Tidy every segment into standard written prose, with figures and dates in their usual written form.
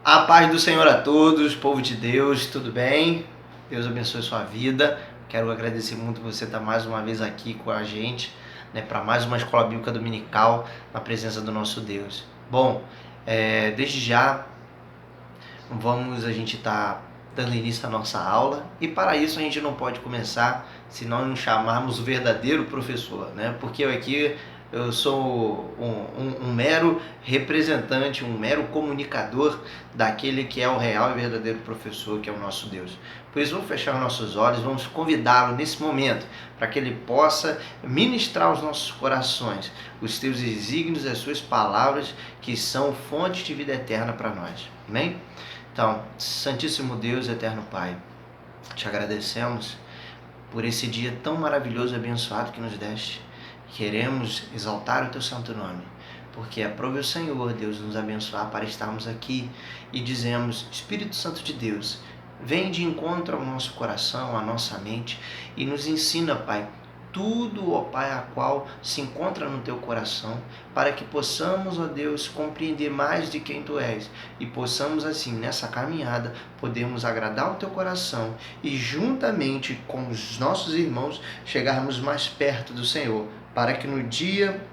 A paz do Senhor a todos, povo de Deus, tudo bem? Deus abençoe sua vida. Quero agradecer muito você estar mais uma vez aqui com a gente, para mais uma escola bíblica dominical na presença do nosso Deus. Bom, desde já a gente está dando início à nossa aula e para isso a gente não pode começar se não chamarmos o verdadeiro professor, Porque eu sou um mero representante, um mero comunicador daquele que é o real e verdadeiro professor, que é o nosso Deus. Por isso, vamos fechar os nossos olhos, vamos convidá-lo nesse momento, para que ele possa ministrar aos nossos corações os teus desígnios, as suas palavras, que são fonte de vida eterna para nós. Amém? Então, Santíssimo Deus, Eterno Pai, te agradecemos por esse dia tão maravilhoso e abençoado que nos deste. Queremos exaltar o teu santo nome, porque aprove o Senhor, Deus, nos abençoar para estarmos aqui e dizemos: Espírito Santo de Deus, vem de encontro ao nosso coração, à nossa mente e nos ensina, Pai, tudo, ó Pai, a qual se encontra no teu coração, para que possamos, ó Deus, compreender mais de quem tu és e possamos assim, nessa caminhada, podermos agradar o teu coração e juntamente com os nossos irmãos chegarmos mais perto do Senhor, para que no dia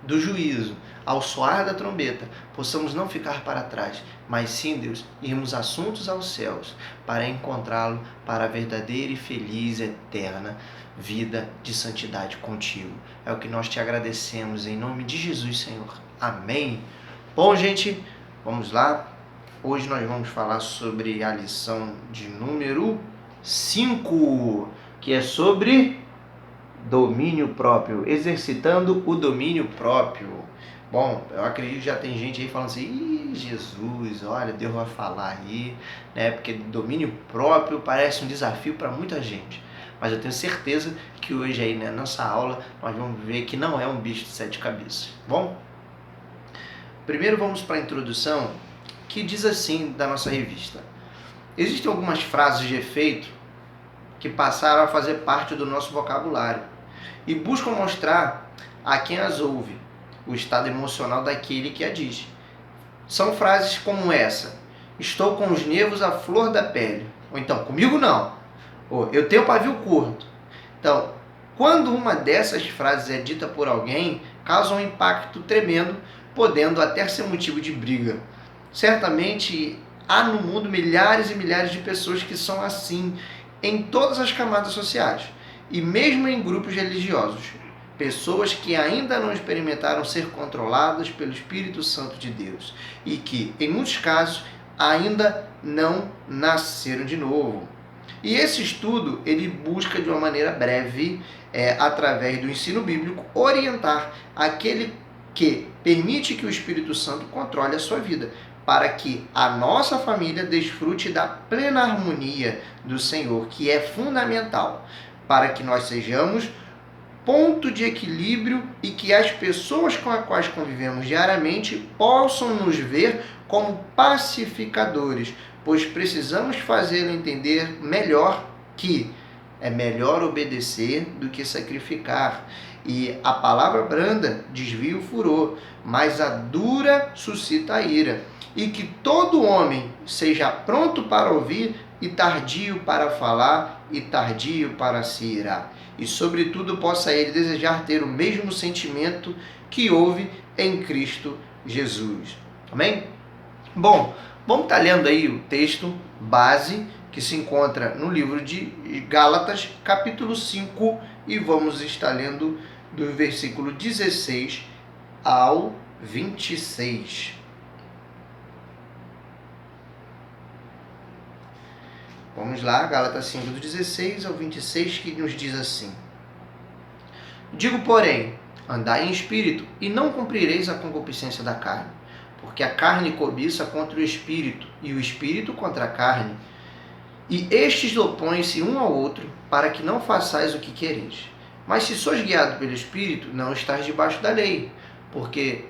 do juízo, ao soar da trombeta, possamos não ficar para trás, mas sim, Deus, irmos assuntos aos céus para encontrá-lo para a verdadeira e feliz, eterna vida de santidade contigo. É o que nós te agradecemos em nome de Jesus, Senhor. Amém. Bom, gente, vamos lá. Hoje nós vamos falar sobre a lição de número 5, que é sobre domínio próprio, exercitando o domínio próprio. Bom, eu acredito que já tem gente aí falando assim: Jesus, olha, Deus vai falar aí, Porque domínio próprio parece um desafio para muita gente. Mas eu tenho certeza que hoje aí, nessa aula, nós vamos ver que não é um bicho de 7 cabeças. Bom, primeiro vamos para a introdução, que diz assim da nossa revista: existem algumas frases de efeito que passaram a fazer parte do nosso vocabulário e buscam mostrar a quem as ouve o estado emocional daquele que a diz. São frases como essa: estou com os nervos à flor da pele. Ou então, comigo não. Ou eu tenho pavio curto. Então, quando uma dessas frases é dita por alguém, causa um impacto tremendo, podendo até ser motivo de briga. Certamente há no mundo milhares e milhares de pessoas que são assim, em todas as camadas sociais e mesmo em grupos religiosos. Pessoas que ainda não experimentaram ser controladas pelo Espírito Santo de Deus e que, em muitos casos, ainda não nasceram de novo. E esse estudo, ele busca de uma maneira breve, através do ensino bíblico, orientar aquele que permite que o Espírito Santo controle a sua vida, para que a nossa família desfrute da plena harmonia do Senhor, que é fundamental para que nós sejamos ponto de equilíbrio e que as pessoas com as quais convivemos diariamente possam nos ver como pacificadores, pois precisamos fazê-lo entender melhor que é melhor obedecer do que sacrificar. E a palavra branda desvia o furor, mas a dura suscita a ira. E que todo homem seja pronto para ouvir e tardio para falar e tardio para se irar. E sobretudo possa ele desejar ter o mesmo sentimento que houve em Cristo Jesus. Amém? Bom, vamos estar lendo aí o texto base que se encontra no livro de Gálatas, capítulo 5, e vamos estar lendo do versículo 16 ao 26. Vamos lá, Gálatas 5, do 16 ao 26, que nos diz assim: digo, porém, andai em espírito, e não cumprireis a concupiscência da carne, porque a carne cobiça contra o espírito, e o espírito contra a carne. E estes opõem-se um ao outro, para que não façais o que quereis. Mas se sois guiado pelo espírito, não estáis debaixo da lei, porque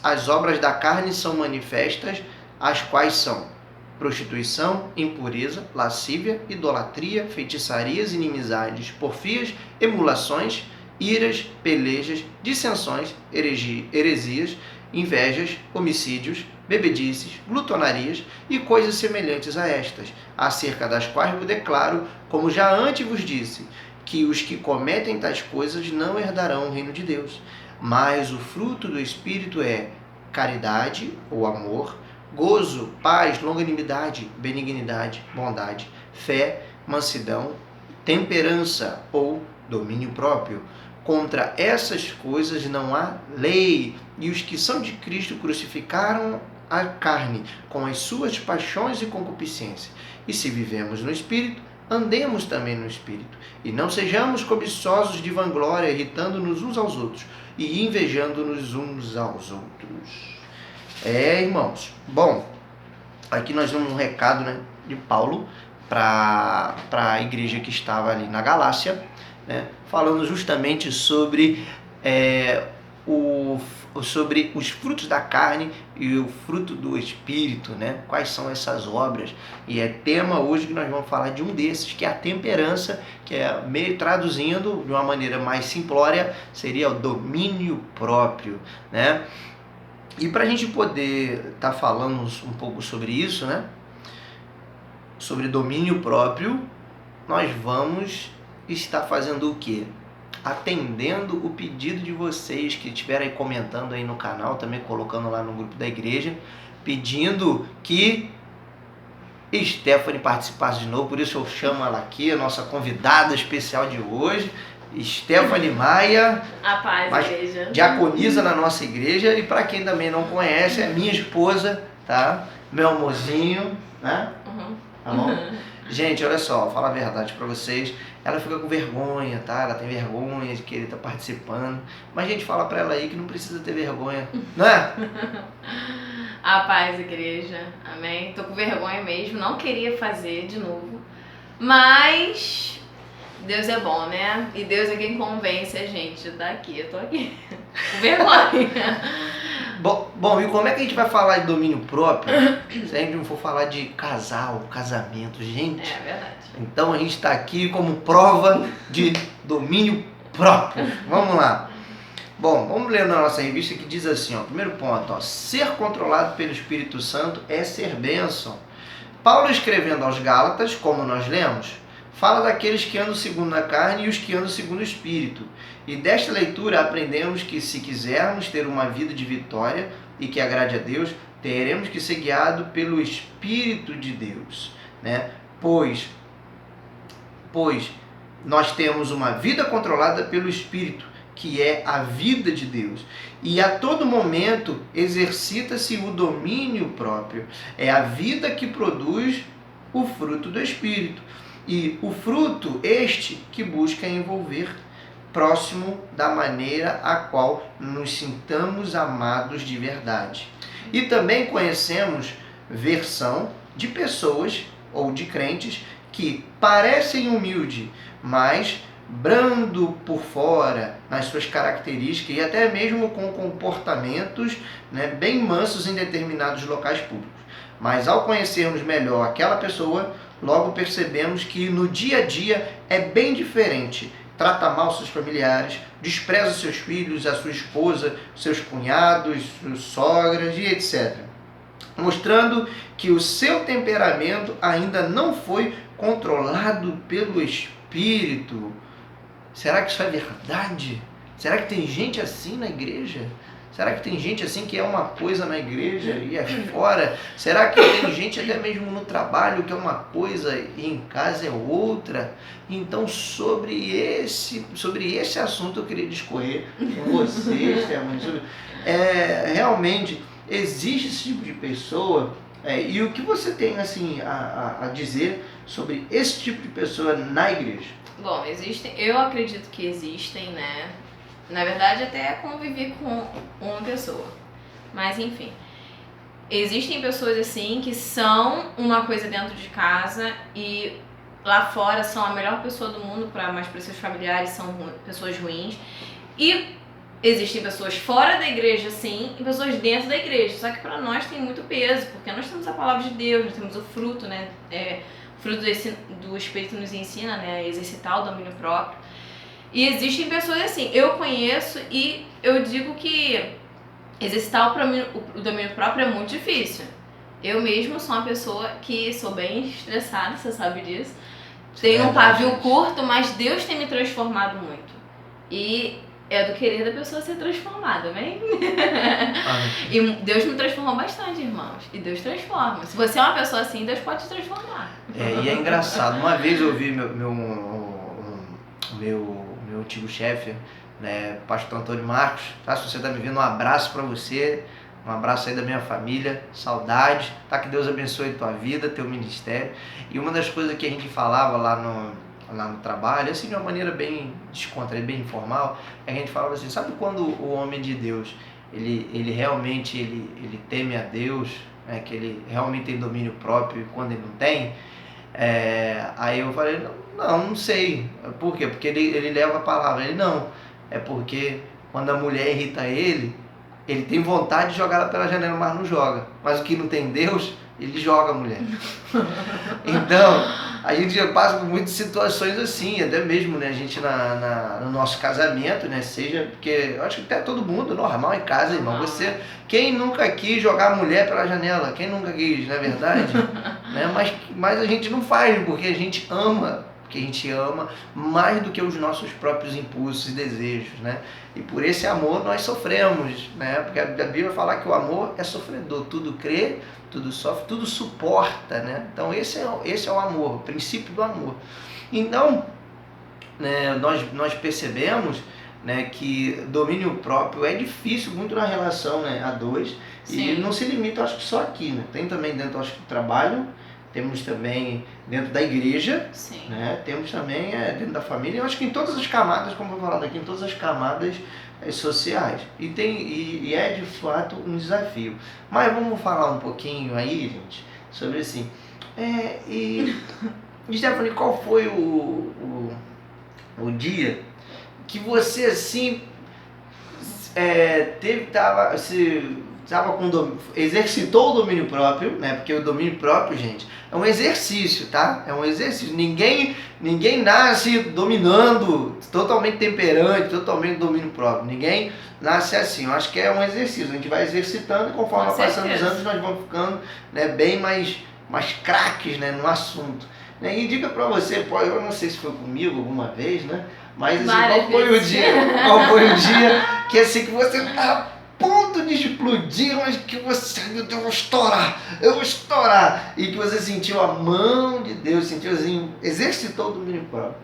as obras da carne são manifestas, as quais são prostituição, impureza, lascívia, idolatria, feitiçarias, inimizades, porfias, emulações, iras, pelejas, dissensões, heresias, invejas, homicídios, bebedices, glutonarias e coisas semelhantes a estas, acerca das quais vos declaro, como já antes vos disse, que os que cometem tais coisas não herdarão o reino de Deus. Mas o fruto do Espírito é caridade ou amor, gozo, paz, longanimidade, benignidade, bondade, fé, mansidão, temperança ou domínio próprio. Contra essas coisas não há lei, e os que são de Cristo crucificaram a carne com as suas paixões e concupiscências. E se vivemos no Espírito, andemos também no Espírito. E não sejamos cobiçosos de vanglória, irritando-nos uns aos outros e invejando-nos uns aos outros. Irmãos, bom, aqui nós vemos um recado, né, de Paulo para a igreja que estava ali na Galácia, né, falando justamente sobre sobre os frutos da carne e o fruto do Espírito, né? Quais são essas obras? E é tema hoje que nós vamos falar de um desses, que é a temperança, que é meio traduzindo de uma maneira mais simplória, seria o domínio próprio, né? E para a gente poder estar falando um pouco sobre isso, né? Sobre domínio próprio, nós vamos estar fazendo o quê? Atendendo o pedido de vocês que estiverem comentando aí no canal, também colocando lá no grupo da igreja, pedindo que Stephanie participasse de novo, por isso eu chamo ela aqui, a nossa convidada especial de hoje, Stephanie Maia, a paz, igreja, diaconisa na nossa igreja, e para quem também não conhece, é minha esposa, tá? Meu amorzinho, né? Tá bom? Gente, olha só, fala a verdade pra vocês, ela fica com vergonha, tá? Ela tem vergonha de querer estar participando, mas a gente fala pra ela aí que não precisa ter vergonha, não é? A paz, igreja, amém? Tô com vergonha mesmo, não queria fazer de novo, mas Deus é bom, né? E Deus é quem convence a gente, tá aqui, eu tô aqui, com vergonha. Bom, e como é que a gente vai falar de domínio próprio se a gente não for falar de casal, casamento, gente? É verdade. Então a gente está aqui como prova de domínio próprio. Vamos lá. Bom, vamos ler na nossa revista que diz assim, ó, primeiro ponto, ó, ser controlado pelo Espírito Santo é ser bênção. Paulo escrevendo aos Gálatas, como nós lemos, fala daqueles que andam segundo a carne e os que andam segundo o Espírito. E desta leitura aprendemos que se quisermos ter uma vida de vitória e que agrade a Deus, teremos que ser guiados pelo Espírito de Deus, né? Pois nós temos uma vida controlada pelo Espírito, que é a vida de Deus. E a todo momento exercita-se o domínio próprio. É a vida que produz o fruto do Espírito. E o fruto este que busca envolver próximo da maneira a qual nos sintamos amados de verdade. E também conhecemos versão de pessoas ou de crentes que parecem humildes, mas brando por fora nas suas características e até mesmo com comportamentos, né, bem mansos em determinados locais públicos. Mas ao conhecermos melhor aquela pessoa, logo percebemos que no dia a dia é bem diferente. Trata mal seus familiares, despreza seus filhos, a sua esposa, seus cunhados, suas sogras e etc. Mostrando que o seu temperamento ainda não foi controlado pelo Espírito. Será que isso é verdade? Será que tem gente assim na igreja? Será que tem gente assim que é uma coisa na igreja e é fora? Será que tem gente até mesmo no trabalho que é uma coisa e em casa é outra? Então sobre esse assunto eu queria discorrer com vocês, realmente existe esse tipo de pessoa, e o que você tem assim a dizer sobre esse tipo de pessoa na igreja? Bom, eu acredito que existem, né? Na verdade, até convivi com uma pessoa. Mas, enfim. Existem pessoas assim que são uma coisa dentro de casa e lá fora são a melhor pessoa do mundo, mas para seus familiares são pessoas ruins. E existem pessoas fora da igreja, sim, e pessoas dentro da igreja. Só que para nós tem muito peso, porque nós temos a palavra de Deus, nós temos o fruto, né? O fruto do Espírito nos ensina, né? A exercitar o domínio próprio. E existem pessoas assim, eu conheço e eu digo que exercitar o domínio próprio é muito difícil. Eu mesmo sou uma pessoa que sou bem estressada, você sabe disso. Tenho um pavio curto, mas Deus tem me transformado muito. E é do querer da pessoa ser transformada, amém? E Deus me transformou bastante, irmãos. E Deus transforma. Se você é uma pessoa assim, Deus pode te transformar. E é engraçado. Uma vez eu ouvi meu antigo chefe, né, pastor Antônio Marcos, tá? Se você está me vendo, um abraço para você, um abraço aí da minha família, saudade, tá? Que Deus abençoe tua vida, teu ministério. E uma das coisas que a gente falava lá no trabalho, assim, de uma maneira bem descontraída, bem informal, a gente falava assim, sabe quando o homem de Deus, ele realmente ele teme a Deus, né, que ele realmente tem domínio próprio, e quando ele não tem, aí eu falei, não sei. Por quê? Porque ele leva a palavra. Ele não. É porque quando a mulher irrita ele tem vontade de jogar ela pela janela, mas não joga. Mas o que não tem Deus, ele joga a mulher. Então, a gente já passa por muitas situações assim, até mesmo, né, a gente no nosso casamento, né, seja, porque eu acho que até todo mundo, normal em casa, irmão, quem nunca quis jogar a mulher pela janela? Quem nunca quis, não é verdade? Né? Mas a gente não faz, porque a gente ama mais do que os nossos próprios impulsos e desejos, né? E por esse amor nós sofremos, né? Porque a Bíblia fala que o amor é sofredor, tudo crê, tudo sofre, tudo suporta, né? Então esse é o amor, o princípio do amor. Então, né, nós percebemos, né, que domínio próprio é difícil muito na relação, né, a dois. Sim. E não se limita, acho que só aqui, né? Tem também dentro, acho que do trabalho, temos também dentro da igreja, né? Temos também dentro da família, eu acho que em todas as camadas, como eu vou falar aqui, em todas as camadas sociais. E é de fato um desafio. Mas vamos falar um pouquinho aí, gente, sobre assim. E Stephanie, qual foi o dia que você assim exercitou o domínio próprio, né? Porque o domínio próprio, gente, é um exercício, tá? É um exercício. Ninguém nasce dominando, totalmente temperante, totalmente domínio próprio. Ninguém nasce assim. Eu acho que é um exercício. A gente vai exercitando e conforme vai passando os anos, nós vamos ficando, né, bem mais craques, né, no assunto. E diga pra você, eu não sei se foi comigo alguma vez, né? Mas assim, qual foi o dia que assim que você tá ponto de explodir, mas que você, meu Deus, eu vou estourar, e que você sentiu a mão de Deus, sentiu assim, exercitou o domínio próprio.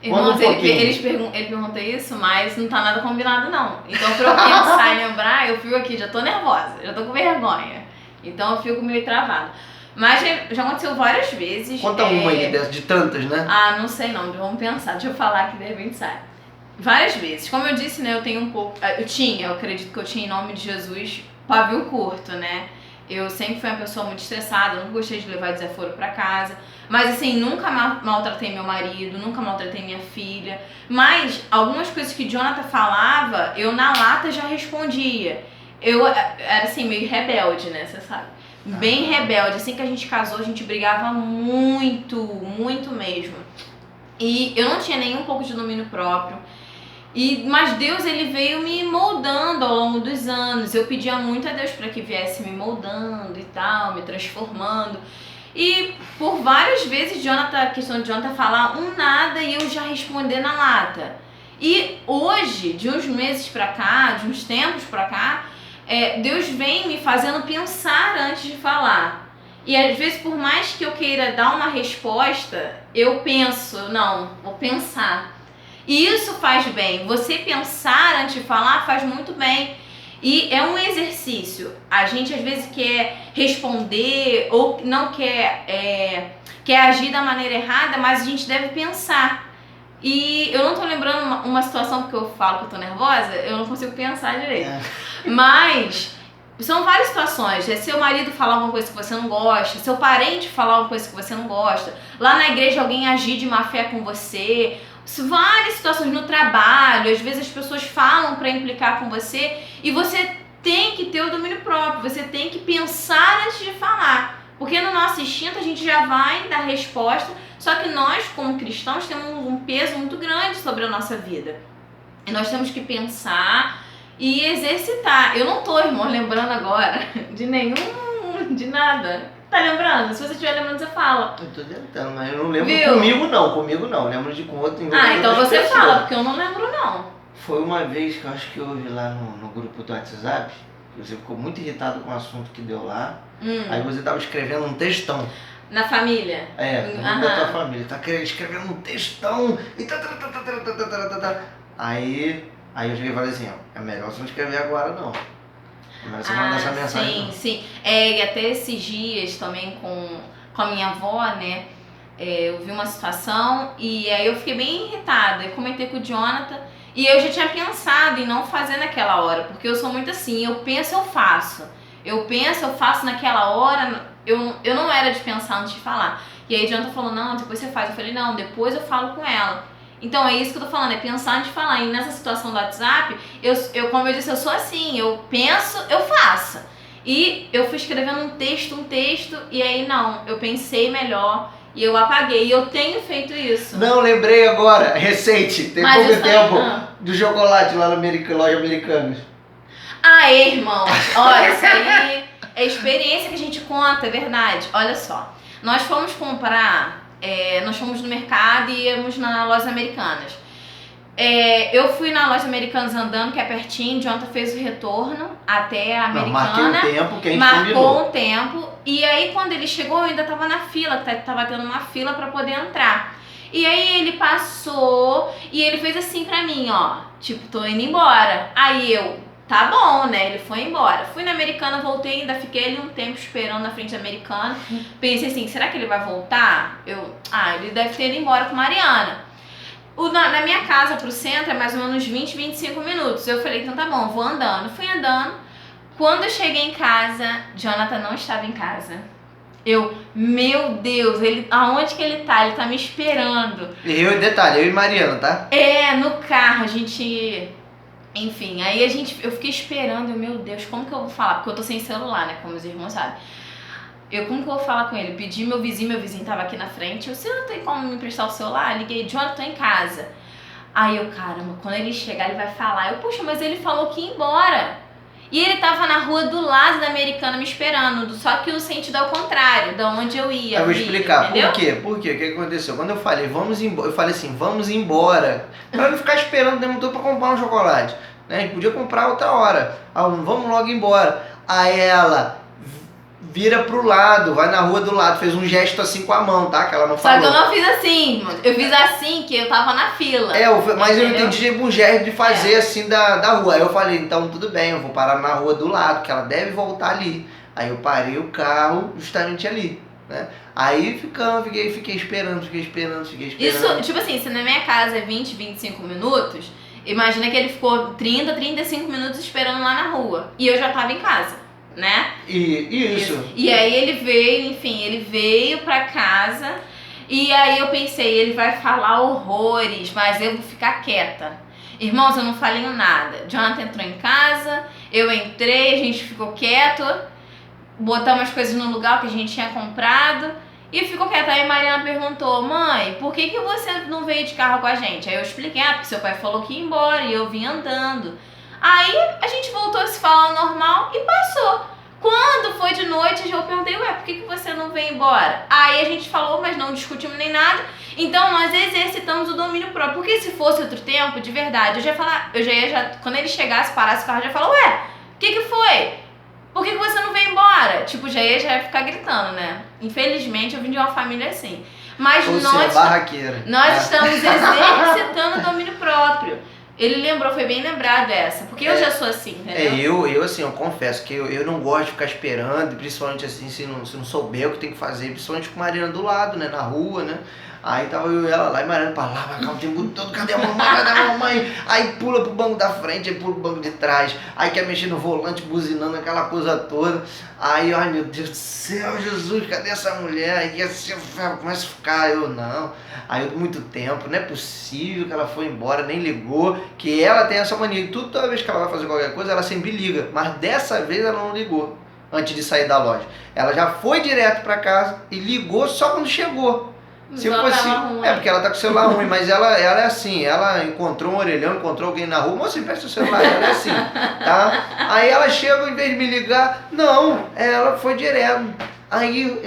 Irmãos, ele pergunta isso, mas não tá nada combinado não. Então pra eu pensar e lembrar, eu fico aqui, já tô nervosa, já tô com vergonha. Então eu fico meio travada. Mas já aconteceu várias vezes. Conta uma aí de tantas, né? Não sei não, vamos pensar, deixa eu falar que de repente sai. Várias vezes. Como eu disse, né, eu tenho um pouco... Eu acredito que eu tinha, em nome de Jesus, pavio curto, né? Eu sempre fui uma pessoa muito estressada, eu nunca gostei de levar desaforo pra casa. Mas assim, nunca maltratei meu marido, nunca maltratei minha filha. Mas algumas coisas que Jonathan falava, eu na lata já respondia. Eu era assim, meio rebelde, né, você sabe? Bem rebelde. Assim que a gente casou, a gente brigava muito, muito mesmo. E eu não tinha nem um pouco de domínio próprio. Mas Deus, ele veio me moldando ao longo dos anos. Eu pedia muito a Deus para que viesse me moldando e tal, me transformando. E por várias vezes a questão de Jonathan falar um nada e eu já responder na lata. E hoje, de uns meses pra cá, de uns tempos pra cá, Deus vem me fazendo pensar antes de falar. E às vezes, por mais que eu queira dar uma resposta, eu penso, não, vou pensar. E isso faz bem. Você pensar antes de falar faz muito bem. E é um exercício. A gente às vezes quer responder ou não quer agir da maneira errada, mas a gente deve pensar. E eu não tô lembrando uma situação porque eu falo que eu tô nervosa, eu não consigo pensar direito. Mas são várias situações. Seu marido falar uma coisa que você não gosta, seu parente falar uma coisa que você não gosta, lá na igreja alguém agir de má fé com você, várias situações no trabalho, às vezes as pessoas falam para implicar com você e você tem que ter o domínio próprio, você tem que pensar antes de falar, porque no nosso instinto a gente já vai dar resposta, só que nós como cristãos temos um peso muito grande sobre a nossa vida e nós temos que pensar e exercitar. Eu não tô, irmão, lembrando agora de nada. Tá lembrando? Se você estiver lembrando, você fala. Eu tô tentando, mas eu não lembro. Viu? Comigo não. Eu lembro de com outro. Então você fala, porque eu não lembro não. Foi uma vez que eu acho que eu ouvi lá no grupo do WhatsApp, que você ficou muito irritado com o assunto que deu lá. Aí você tava escrevendo um textão. Na família? No grupo da tua família. Tá escrevendo um textão e Aí eu cheguei e falei assim, ó, é melhor você não escrever agora não. É melhor você mandar essa mensagem. Sim. E até esses dias também com a minha avó, né? Eu vi uma situação e aí eu fiquei bem irritada. Eu comentei com o Jonathan e eu já tinha pensado em não fazer naquela hora, porque eu sou muito assim, eu penso, eu faço. Eu penso, eu faço naquela hora, eu não era de pensar antes de falar. E aí o Jonathan falou, não, depois você faz. Eu falei, não, depois eu falo com ela. Então é isso que eu tô falando, é pensar antes de falar. E nessa situação do WhatsApp, como eu disse, eu sou assim, eu penso, eu faço. E eu fui escrevendo um texto, e aí não, eu pensei melhor e eu apaguei. E eu tenho feito isso. Não, lembrei agora, recente, tem pouco tempo, do chocolate lá na loja Americanas. Irmão, olha, isso aí é experiência que a gente conta, é verdade. Olha só, nós fomos comprar, nós fomos no mercado e íamos na loja Americanas. Eu fui na loja Americanas andando, que é pertinho, o Jonathan fez o retorno até a Americana. Marquei um tempo que a gente marcou um tempo, e aí quando ele chegou eu ainda tava na fila, tava tendo uma fila pra poder entrar. E aí ele passou e ele fez assim pra mim, ó, tipo, tô indo embora. Aí eu, tá bom, né, ele foi embora. Fui na Americana, voltei, ainda fiquei ali um tempo esperando na frente da Americana. Pensei assim, será que ele vai voltar? Ele deve ter ido embora com Mariana. Na minha casa pro centro é mais ou menos 20, 25 minutos. Eu falei, então tá bom, vou andando. Fui andando. Quando eu cheguei em casa, Jonathan não estava em casa. Meu Deus, aonde que ele tá? Ele tá me esperando. Eu e Mariana, tá? No carro, a gente... Enfim, aí eu fiquei esperando, meu Deus, como que eu vou falar? Porque eu tô sem celular, né, como os irmãos sabem. Como que eu vou falar com ele? Pedi meu vizinho tava aqui na frente. Você não tem como me emprestar o celular? Liguei, Jonathan, tô em casa. Aí caramba, quando ele chegar ele vai falar. Puxa, mas ele falou que ia embora. E ele tava na rua do lado da Americana me esperando, só que o sentido ao contrário, da onde eu ia. Eu vou explicar, entendeu? Por quê? O que aconteceu? Quando eu falei, vamos embora, eu falei assim, vamos embora. Pra não ficar esperando o tempo todo pra comprar um chocolate. Né? A gente podia comprar outra hora. Vamos logo embora. Aí ela vira pro lado, vai na rua do lado, fez um gesto assim com a mão, tá? Que ela não falou. Só que eu não fiz assim, eu fiz assim que eu tava na fila. Mas eu entendi um gesto de fazer assim da rua. Aí eu falei, então tudo bem, eu vou parar na rua do lado, que ela deve voltar ali. Aí eu parei o carro justamente ali, né? Aí fiquei esperando. Isso, tipo assim, se na minha casa é 20, 25 minutos, imagina que ele ficou 30, 35 minutos esperando lá na rua. E eu já tava em casa. Né? Isso. E aí ele veio pra casa e aí eu pensei, ele vai falar horrores, mas eu vou ficar quieta. Irmãos, eu não falei nada. Jonathan entrou em casa, eu entrei, a gente ficou quieto, botamos as coisas no lugar que a gente tinha comprado e ficou quieto. Aí a Mariana perguntou, mãe, por que você não veio de carro com a gente? Aí eu expliquei, porque seu pai falou que ia embora e eu vim andando. Aí a gente voltou a se falar normal e passou. Quando foi de noite, eu perguntei, por que você não veio embora? Aí a gente falou, mas não discutimos nem nada. Então nós exercitamos o domínio próprio. Porque se fosse outro tempo, de verdade, eu já ia, quando ele chegasse, parasse o carro, eu já falava, o que foi? Por que você não veio embora? Tipo, já ia ficar gritando, né? Infelizmente, eu vim de uma família assim. Mas nós estamos exercitando o domínio próprio. Ele lembrou, foi bem lembrado essa, porque eu já sou assim, entendeu? Eu assim, eu confesso que eu não gosto de ficar esperando, principalmente assim, se não souber o que tem que fazer, principalmente com a Mariana do lado, né, na rua, né? Aí tava eu e ela lá, e Mariana pra lá, o tempo todo, cadê a mamãe? Aí pula pro banco da frente, aí pula pro banco de trás, aí quer mexer no volante, buzinando aquela coisa toda. Aí, ai meu Deus do céu, Jesus, cadê essa mulher? Aí assim, começa a ficar, eu não. Aí muito tempo, não é possível que ela foi embora, nem ligou, que ela tem essa mania, toda vez que ela vai fazer qualquer coisa, ela sempre liga, mas dessa vez ela não ligou, antes de sair da loja. Ela já foi direto pra casa e ligou só quando chegou. Se fosse, porque ela tá com o celular ruim, mas ela é assim, ela encontrou um orelhão, encontrou alguém na rua, moça, empresta o celular, ela é assim, tá? Aí ela chega, em vez de me ligar, não, ela foi direto. Aí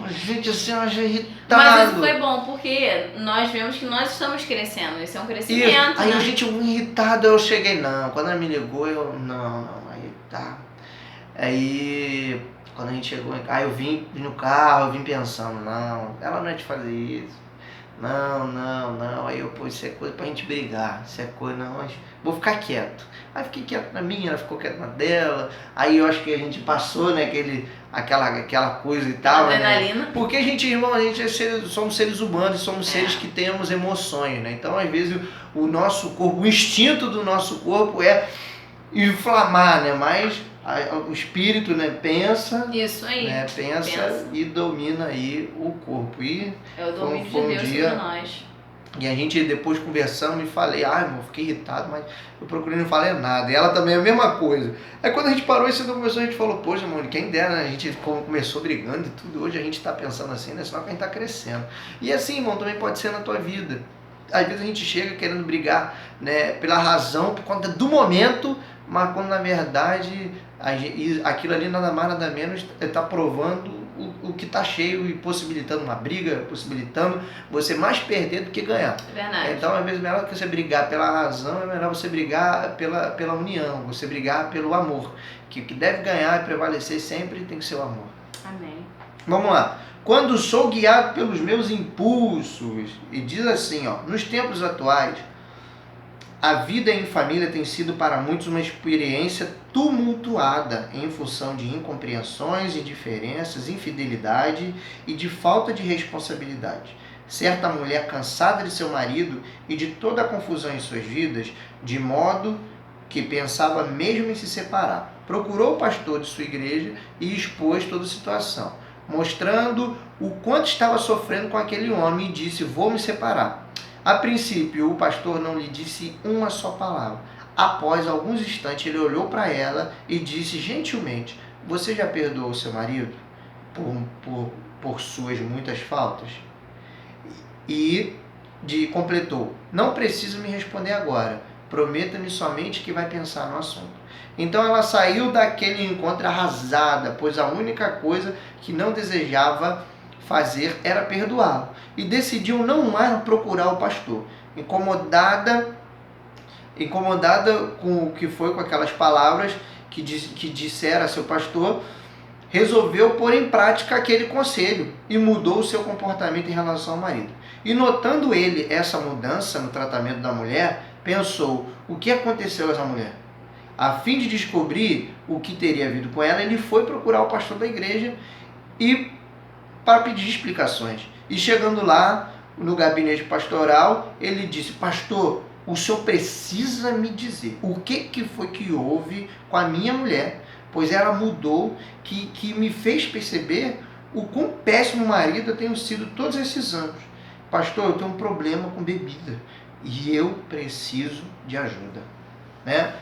gente, assim, eu achei irritado. Mas isso foi bom, porque nós vemos que nós estamos crescendo, isso é um crescimento, isso. Aí né? gente, irritado, eu cheguei, não, quando ela me ligou, não, aí tá. Aí, quando a gente chegou, aí eu vim no carro, eu vim pensando, não, ela não é de fazer isso. Não. Aí eu, pô, isso é coisa pra gente brigar. Isso é coisa, não, mas vou ficar quieto. Aí fiquei quieto na minha, ela ficou quieta na dela. Aí eu acho que a gente passou, né, aquela coisa e tal. Adrenalina. Né? Porque a gente, irmão, somos seres humanos, somos seres que temos emoções, né? Então, às vezes, o nosso corpo, o instinto do nosso corpo é inflamar, né? Mas o espírito, né, pensa, isso aí, né, pensa e domina aí o corpo. E é o domínio de Deus sobre nós. E a gente depois conversando e falei, irmão, fiquei irritado, mas eu procurei não falar nada. E ela também é a mesma coisa. Aí quando a gente parou e conversou, a gente falou, poxa, mano, quem dera, né? A gente começou brigando e tudo, hoje a gente tá pensando assim, né? Senão que a gente tá crescendo. E assim, irmão, também pode ser na tua vida. Às vezes a gente chega querendo brigar, né, pela razão, por conta do momento, mas quando na verdade aquilo ali nada mais nada menos está provando o que está cheio e possibilitando uma briga, possibilitando você mais perder do que ganhar. É verdade. Então às vezes é melhor que você brigar pela razão, é melhor você brigar pela união, você brigar pelo amor, que o que deve ganhar e prevalecer sempre tem que ser o amor. Amém. Vamos lá. Quando sou guiado pelos meus impulsos, e diz assim, ó, nos tempos atuais, a vida em família tem sido para muitos uma experiência tumultuada em função de incompreensões, indiferenças, infidelidade e de falta de responsabilidade. Certa mulher cansada de seu marido e de toda a confusão em suas vidas, de modo que pensava mesmo em se separar, procurou o pastor de sua igreja e expôs toda a situação, mostrando o quanto estava sofrendo com aquele homem e disse, vou me separar. A princípio, o pastor não lhe disse uma só palavra. Após alguns instantes, ele olhou para ela e disse gentilmente, você já perdoou seu marido por suas muitas faltas? E completou, não precisa me responder agora, prometa-me somente que vai pensar no assunto. Então ela saiu daquele encontro arrasada, pois a única coisa que não desejava fazer era perdoá-lo. E decidiu não mais procurar o pastor. Incomodada com o que foi com aquelas palavras que dissera a seu pastor, resolveu pôr em prática aquele conselho e mudou o seu comportamento em relação ao marido. E notando ele essa mudança no tratamento da mulher, pensou, o que aconteceu a essa mulher? A fim de descobrir o que teria havido com ela, ele foi procurar o pastor da igreja e para pedir explicações. E chegando lá, no gabinete pastoral, ele disse, pastor, o senhor precisa me dizer o que foi que houve com a minha mulher, pois ela mudou, que me fez perceber o quão péssimo marido eu tenho sido todos esses anos. Pastor, eu tenho um problema com bebida e eu preciso de ajuda. Né?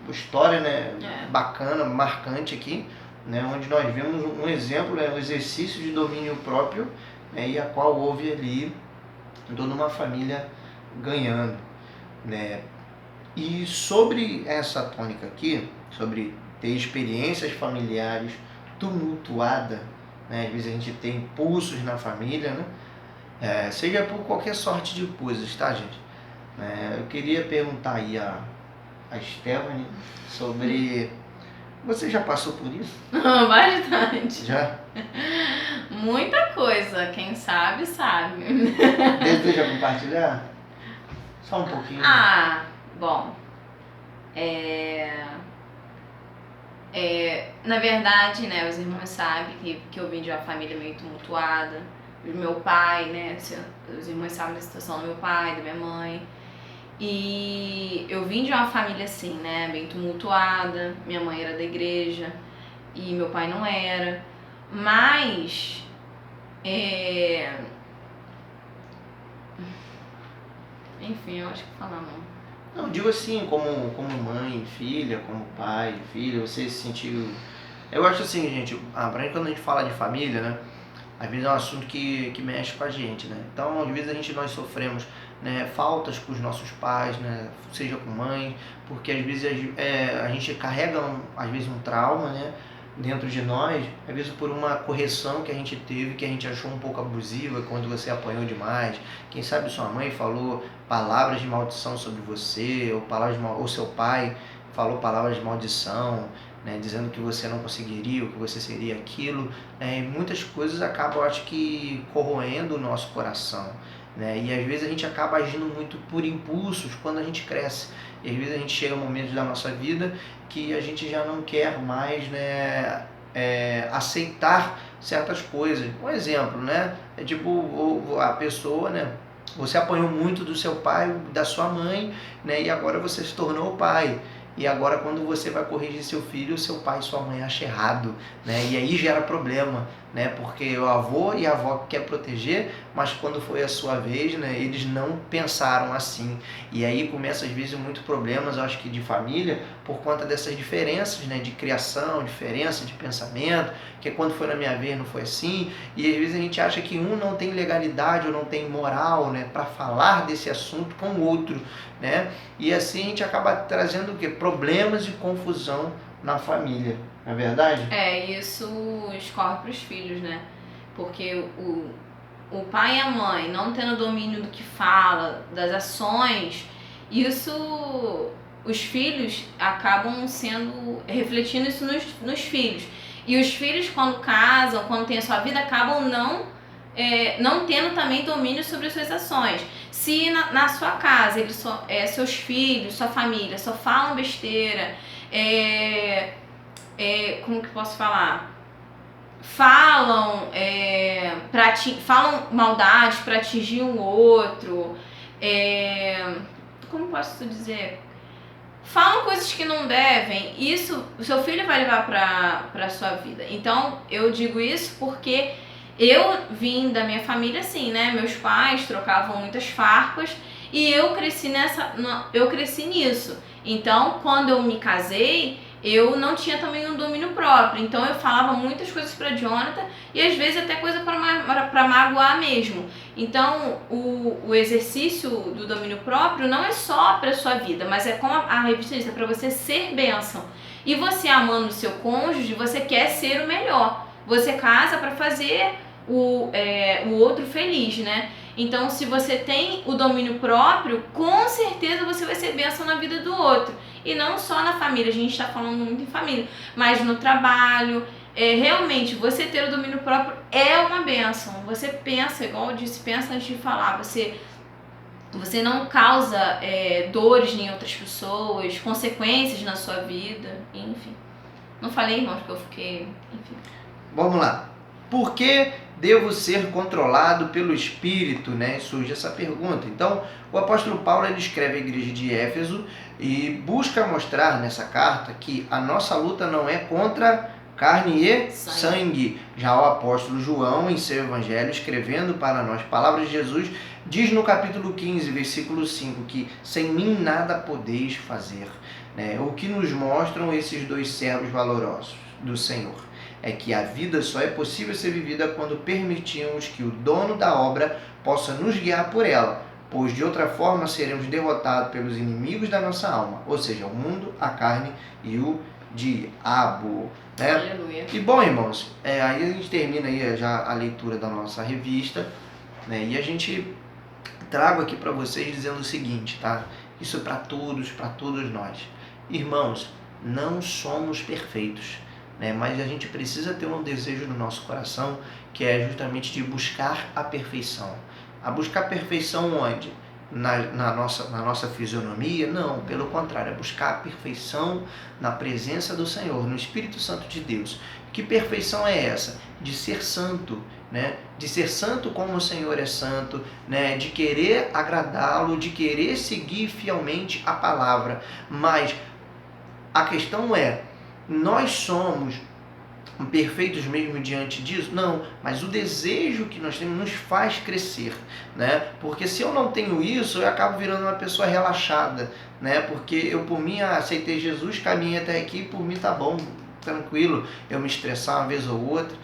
História, né, bacana, marcante aqui, né, onde nós vemos um exemplo, um exercício de domínio próprio, né, e a qual houve ali toda uma família ganhando. Né? E sobre essa tônica aqui, sobre ter experiências familiares tumultuadas, né, às vezes a gente tem impulsos na família, né, seja por qualquer sorte de coisas, tá, gente? Eu queria perguntar aí a Stephanie sobre... Você já passou por isso? Bastante. Já? Muita coisa, quem sabe, sabe. Deseja compartilhar? Só um pouquinho. Bom. Na verdade, né, os irmãos sabem que eu vim de uma família meio tumultuada. O meu pai, né, os irmãos sabem da situação do meu pai, da minha mãe. E eu vim de uma família assim, né, bem tumultuada. Minha mãe era da igreja e meu pai não era. Mas enfim, eu acho que falar não. Não, digo assim, como mãe, filha, como pai, filha, você se sentiu... Eu acho assim, gente, quando a gente fala de família, né, às vezes é um assunto que mexe com a gente, né? Então, às vezes nós sofremos, né, faltas com os nossos pais, né, seja com mãe, porque às vezes a gente carrega às vezes um trauma, né, dentro de nós, às vezes por uma correção que a gente teve, que a gente achou um pouco abusiva, quando você apanhou demais. Quem sabe sua mãe falou palavras de maldição sobre você, ou seu pai falou palavras de maldição, né, dizendo que você não conseguiria, ou que você seria aquilo, né, e muitas coisas acabam, acho que, corroendo o nosso coração, né, e às vezes a gente acaba agindo muito por impulsos quando a gente cresce, e às vezes a gente chega a momentos da nossa vida que a gente já não quer mais, né, aceitar certas coisas. Um exemplo, né, é tipo a pessoa, né, você apanhou muito do seu pai, da sua mãe, né, e agora você se tornou pai. E agora quando você vai corrigir seu filho, seu pai e sua mãe acham errado, né? E aí gera problema, né? Porque o avô e a avó quer proteger, mas quando foi a sua vez, né, eles não pensaram assim. E aí começa às vezes muitos problemas, eu acho que de família, por conta dessas diferenças, né, de criação, diferença de pensamento, que quando foi na minha vez não foi assim. E às vezes a gente acha que um não tem legalidade ou não tem moral, né, para falar desse assunto com o outro, né? E assim a gente acaba trazendo o quê? Problemas e confusão na família, não é verdade? Isso escorre para os filhos, né? Porque o pai e a mãe não tendo domínio do que fala, das ações, isso os filhos acabam refletindo isso nos filhos. E os filhos, quando casam, quando têm a sua vida, acabam não tendo também domínio sobre as suas ações. Se na sua casa seus filhos, sua família só falam besteira, como que eu posso falar? Falam maldades para atingir um outro, como posso dizer? Falam coisas que não devem, isso o seu filho vai levar para a sua vida. Então eu digo isso porque eu vim da minha família assim, né? Meus pais trocavam muitas farpas e eu cresci nisso. Então, quando eu me casei, eu não tinha também um domínio próprio. Então, eu falava muitas coisas para Jonathan e às vezes até coisa para magoar mesmo. Então, o exercício do domínio próprio não é só para sua vida, mas é como a revista diz, é para você ser bênção. E você amando o seu cônjuge, você quer ser o melhor. Você casa para fazer o outro feliz, né? Então, se você tem o domínio próprio, com certeza você vai ser bênção na vida do outro. E não só na família, a gente está falando muito em família, mas no trabalho. Realmente, você ter o domínio próprio é uma bênção. Você pensa, igual eu disse, pensa antes de falar. Você não causa dores em outras pessoas, consequências na sua vida, enfim. Não falei, irmão, porque eu fiquei... Enfim. Vamos lá. Por que devo ser controlado pelo Espírito, né? Surge essa pergunta. Então, o apóstolo Paulo ele escreve à igreja de Éfeso e busca mostrar nessa carta que a nossa luta não é contra carne e sangue. Já o apóstolo João, em seu evangelho, escrevendo para nós palavras de Jesus, diz no capítulo 15, versículo 5, que sem mim nada podeis fazer, né? O que nos mostram esses dois servos valorosos do Senhor é que a vida só é possível ser vivida quando permitimos que o dono da obra possa nos guiar por ela, pois de outra forma seremos derrotados pelos inimigos da nossa alma, ou seja, o mundo, a carne e o diabo, né? Aleluia. E bom, irmãos, aí a gente termina aí já a leitura da nossa revista, né? E a gente trago aqui para vocês dizendo o seguinte, tá? Isso é para todos nós. Irmãos, não somos perfeitos, né? Mas a gente precisa ter um desejo no nosso coração que é justamente de buscar a perfeição. A buscar perfeição onde? Na nossa fisionomia? Não, pelo contrário, é buscar a perfeição na presença do Senhor, no Espírito Santo de Deus. Que perfeição é essa? De ser santo, né? De ser santo como o Senhor é santo, né? De querer agradá-lo, de querer seguir fielmente a palavra. Mas a questão é, nós somos perfeitos mesmo diante disso? Não, mas o desejo que nós temos nos faz crescer, né? Porque se eu não tenho isso, eu acabo virando uma pessoa relaxada, né? Porque eu por mim aceitei Jesus, caminhei até aqui, por mim tá bom, tranquilo eu me estressar uma vez ou outra.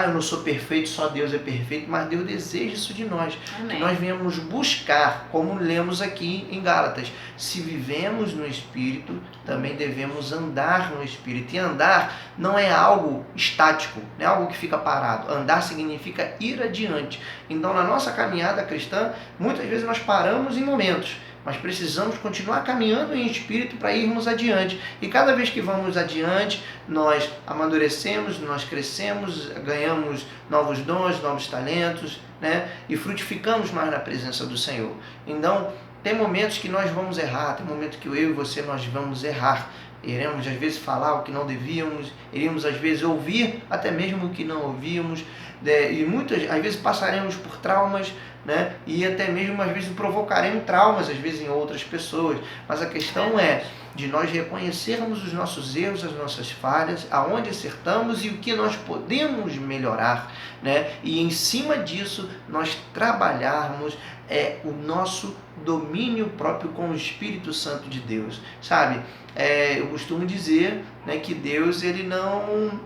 Eu não sou perfeito, só Deus é perfeito, mas Deus deseja isso de nós. Amém. Que nós venhamos buscar, como lemos aqui em Gálatas, se vivemos no Espírito, também devemos andar no Espírito. E andar não é algo estático, não é algo que fica parado. Andar significa ir adiante. Então, na nossa caminhada cristã, muitas vezes nós paramos em momentos, mas precisamos continuar caminhando em espírito para irmos adiante. E cada vez que vamos adiante, nós amadurecemos, nós crescemos, ganhamos novos dons, novos talentos, né? E frutificamos mais na presença do Senhor. Então, tem momentos que nós vamos errar, tem momentos que eu e você nós vamos errar. Iremos às vezes falar o que não devíamos, iremos às vezes ouvir até mesmo o que não ouvíamos, e muitas às vezes passaremos por traumas, né? E até mesmo às vezes provocaremos traumas às vezes em outras pessoas. Mas a questão é de nós reconhecermos os nossos erros, as nossas falhas, aonde acertamos e o que nós podemos melhorar, né? E em cima disso nós trabalharmos o nosso domínio próprio com o Espírito Santo de Deus, sabe? Eu costumo dizer, né, que Deus, ele não...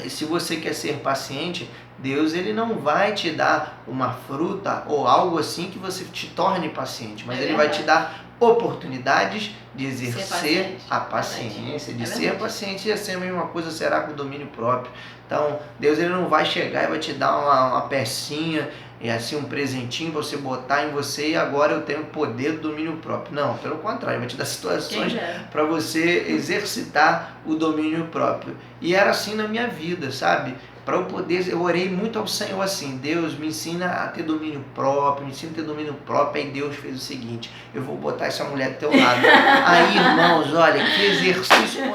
Se você quer ser paciente, Deus, ele não vai te dar uma fruta ou algo assim que você te torne paciente, mas ele vai te dar oportunidades de exercer a paciência, de ser paciente, e assim a mesma coisa será com o domínio próprio. Então, Deus, ele não vai chegar e vai te dar uma pecinha, e assim um presentinho, você botar em você e agora eu tenho o poder do domínio próprio. Não, pelo contrário, vai te dar situações para você exercitar o domínio próprio. E era assim na minha vida, sabe? Para eu poder, eu orei muito ao Senhor assim: Deus, me ensina a ter domínio próprio, me ensina a ter domínio próprio. Aí Deus fez o seguinte: eu vou botar essa mulher do teu lado. Aí, irmãos, olha, que exercício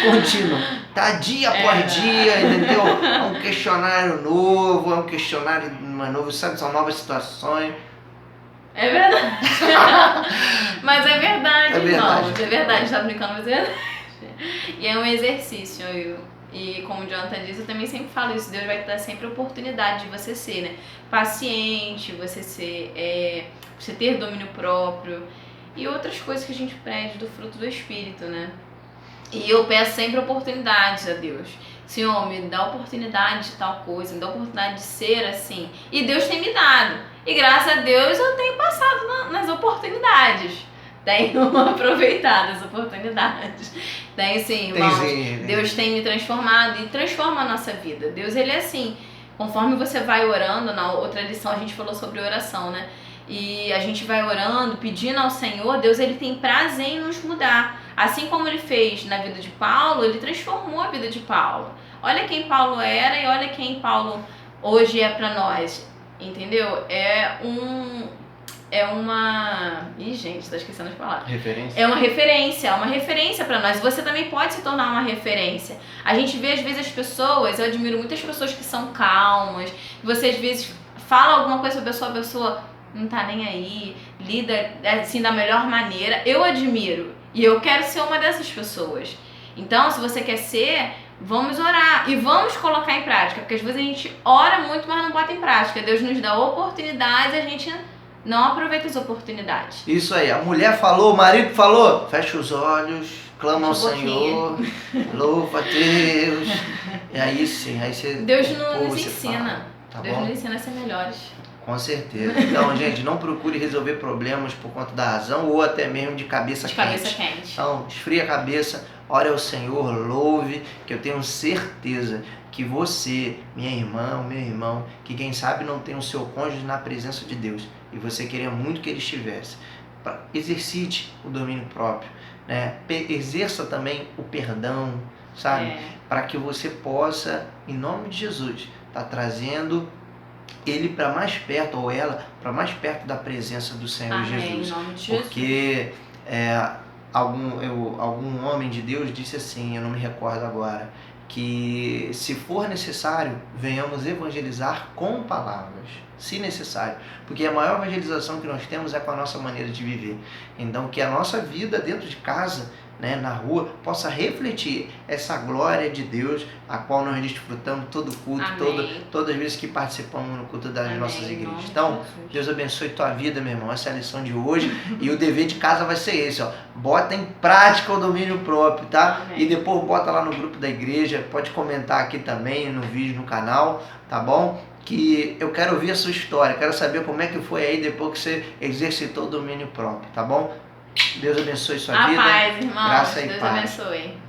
contínuo, tá dia após dia, entendeu? É um questionário novo, sabe, são novas situações. É verdade. Mas é verdade, irmãos, é verdade, tá brincando, mas é verdade. E é um exercício, e como o Jonathan diz, eu também sempre falo isso: Deus vai te dar sempre a oportunidade de você ser, né, paciente, você ter domínio próprio e outras coisas que a gente pede do fruto do Espírito, né? E eu peço sempre oportunidades a Deus. Senhor, me dá oportunidade de tal coisa, me dá oportunidade de ser assim. E Deus tem me dado. E graças a Deus eu tenho passado nas oportunidades. Tenho aproveitado as oportunidades. Daí sim, irmãos, Deus tem me transformado e transforma a nossa vida. Deus, ele é assim, conforme você vai orando, na outra lição a gente falou sobre oração, né? E a gente vai orando, pedindo ao Senhor, Deus, ele tem prazer em nos mudar. Assim como ele fez na vida de Paulo, ele transformou a vida de Paulo. Olha quem Paulo era e olha quem Paulo hoje é para nós, entendeu? É uma... Ih, gente, tô esquecendo as palavras. Referência. É uma referência para nós. Você também pode se tornar uma referência. A gente vê às vezes as pessoas, eu admiro muitas pessoas que são calmas, você às vezes fala alguma coisa pra pessoa, a pessoa não tá nem aí, lida assim da melhor maneira. Eu admiro e eu quero ser uma dessas pessoas. Então, se você quer ser, vamos orar e vamos colocar em prática, porque às vezes a gente ora muito, mas não bota em prática. Deus nos dá oportunidades e a gente não aproveita as oportunidades. Isso aí, a mulher falou, o marido falou, fecha os olhos, clama ao Senhor, louva a Deus. E aí sim, aí você... Deus nos ensina, tá Deus bom? nos ensina a ser melhores. Com certeza. Então, gente, não procure resolver problemas por conta da razão ou até mesmo de cabeça quente. Então, esfria a cabeça, ore ao Senhor, louve, que eu tenho certeza que você, minha irmã, meu irmão, que quem sabe não tem o seu cônjuge na presença de Deus e você queria muito que ele estivesse. Exercite o domínio próprio, né? Exerça também o perdão, sabe? Para que você possa, em nome de Jesus, estar trazendo ele para mais perto, ou ela para mais perto da presença do Senhor Jesus. Em nome de Jesus. Porque algum homem de Deus disse assim, eu não me recordo agora, que se for necessário, venhamos evangelizar com palavras, se necessário. Porque a maior evangelização que nós temos é com a nossa maneira de viver. Então, que a nossa vida dentro de casa né, na rua, possa refletir essa glória de Deus, a qual nós desfrutamos todo culto, todas as vezes que participamos no culto das nossas igrejas. Então, Deus abençoe tua vida, meu irmão. Essa é a lição de hoje. E o dever de casa vai ser esse, ó. Bota em prática o domínio próprio, tá? Amém. E depois bota lá no grupo da igreja, pode comentar aqui também, no vídeo, no canal, tá bom? Que eu quero ouvir a sua história, quero saber como é que foi aí depois que você exercitou o domínio próprio, tá bom? Deus abençoe sua vida. Paz, irmãos. Graça e Deus paz. abençoe.